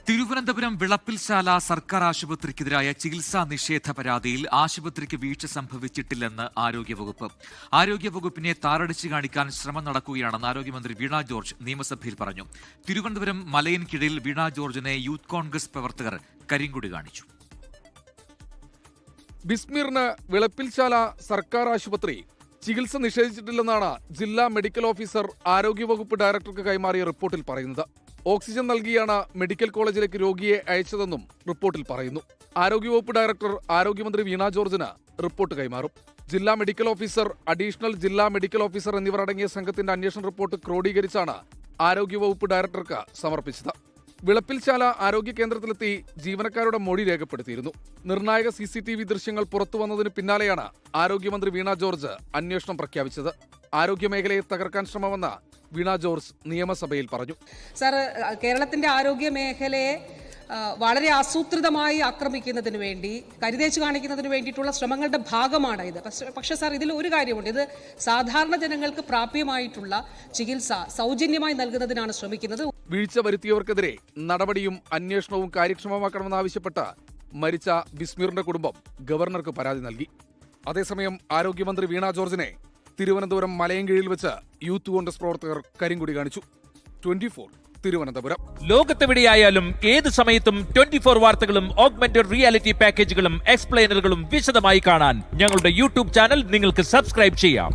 തിരുവനന്തപുരം വിളപ്പിൽശാല സർക്കാർ ആശുപത്രിക്കെതിരായ ചികിത്സാ നിഷേധ പരാതിയിൽ ആശുപത്രിക്ക് വീഴ്ച സംഭവിച്ചിട്ടില്ലെന്ന് ആരോഗ്യവകുപ്പ്. ആരോഗ്യവകുപ്പിനെ താറടിച്ചു കാണിക്കാൻ ശ്രമം നടക്കുകയാണെന്ന് ആരോഗ്യമന്ത്രി വീണ ജോർജ് നിയമസഭയിൽ പറഞ്ഞു. തിരുവനന്തപുരം മലയൻകീഴിൽ വീണ ജോർജിനെ യൂത്ത് കോൺഗ്രസ് പ്രവർത്തകർ കരിങ്കൊടി കാണിച്ചു. ബിസ്മീറിന് വിളപ്പിൽശാല സർക്കാർ ആശുപത്രി ചികിത്സ നിഷേധിച്ചിട്ടില്ലെന്നാണ് ജില്ലാ മെഡിക്കൽ ഓഫീസർ ആരോഗ്യവകുപ്പ് ഡയറക്ടർക്ക് കൈമാറിയ റിപ്പോർട്ടിൽ പറയുന്നത്. ഓക്സിജൻ നൽകിയാണ് മെഡിക്കൽ കോളേജിലേക്ക് രോഗിയെ അയച്ചതെന്നും റിപ്പോർട്ടിൽ പറയുന്നു. ആരോഗ്യവകുപ്പ് ഡയറക്ടർ ആരോഗ്യമന്ത്രി വീണ ജോർജിന് റിപ്പോർട്ട് കൈമാറും. ജില്ലാ മെഡിക്കൽ ഓഫീസർ, അഡീഷണൽ ജില്ലാ മെഡിക്കൽ ഓഫീസർ എന്നിവർ അടങ്ങിയ സംഘത്തിന്റെ അന്വേഷണ റിപ്പോർട്ട് ക്രോഡീകരിച്ചാണ് ആരോഗ്യവകുപ്പ് ഡയറക്ടർക്ക് സമർപ്പിച്ചത്. വിളപ്പിൽശാല ആരോഗ്യ കേന്ദ്രത്തിലെത്തി ജീവനക്കാരുടെ മൊഴി രേഖപ്പെടുത്തിയിരുന്നു. നിർണായക CCTV ദൃശ്യങ്ങൾ പുറത്തുവന്നതിന് പിന്നാലെയാണ് ആരോഗ്യമന്ത്രി വീണ ജോർജ് അന്വേഷണം പ്രഖ്യാപിച്ചത്. ആരോഗ്യമേഖലയെ തകർക്കാൻ ശ്രമമെന്ന് വീണ ജോർജ് നിയമസഭയിൽ പറഞ്ഞു. സർ, കേരളത്തിന്റെ ആരോഗ്യ മേഖലയെ വളരെ ആസൂത്രിതമായി ആക്രമിക്കുന്നതിന് വേണ്ടി, കരുതേച്ച് കാണിക്കുന്നതിന് വേണ്ടിയിട്ടുള്ള ശ്രമങ്ങളുടെ ഭാഗമാണ് ഇത്. പക്ഷേ സർ, ഇതിൽ ഒരു കാര്യമുണ്ട്. ഇത് സാധാരണ ജനങ്ങൾക്ക് പ്രാപ്യമായിട്ടുള്ള ചികിത്സ സൗജന്യമായി നൽകുന്നതിനാണ് ശ്രമിക്കുന്നത്. വീഴ്ച വരുത്തിയവർക്കെതിരെ നടപടിയും അന്വേഷണവും കാര്യക്ഷമമാക്കണമെന്നാവശ്യപ്പെട്ട് മരിച്ച ബിസ്മീറിന്റെ കുടുംബം ഗവർണർക്ക് പരാതി നൽകി. അതേസമയം ആരോഗ്യമന്ത്രി വീണ ജോർജിനെ തിരുവനന്തപുരം മലയൻകീഴിൽ വെച്ച് യൂത്ത് കോൺഗ്രസ് പ്രവർത്തകർ കരിങ്കൊടി കാണിച്ചു. 24 തിരുവനന്തപുരം. ലോകത്തെവിടെയായാലും ഏത് സമയത്തും 24 വാർത്തകളും ഓഗ്മെന്റഡ് റിയാലിറ്റി പാക്കേജുകളും എക്സ്പ്ലെയിനറുകളും വിശദമായി കാണാൻ ഞങ്ങളുടെ യൂട്യൂബ് ചാനൽ നിങ്ങൾക്ക് സബ്സ്ക്രൈബ് ചെയ്യാം.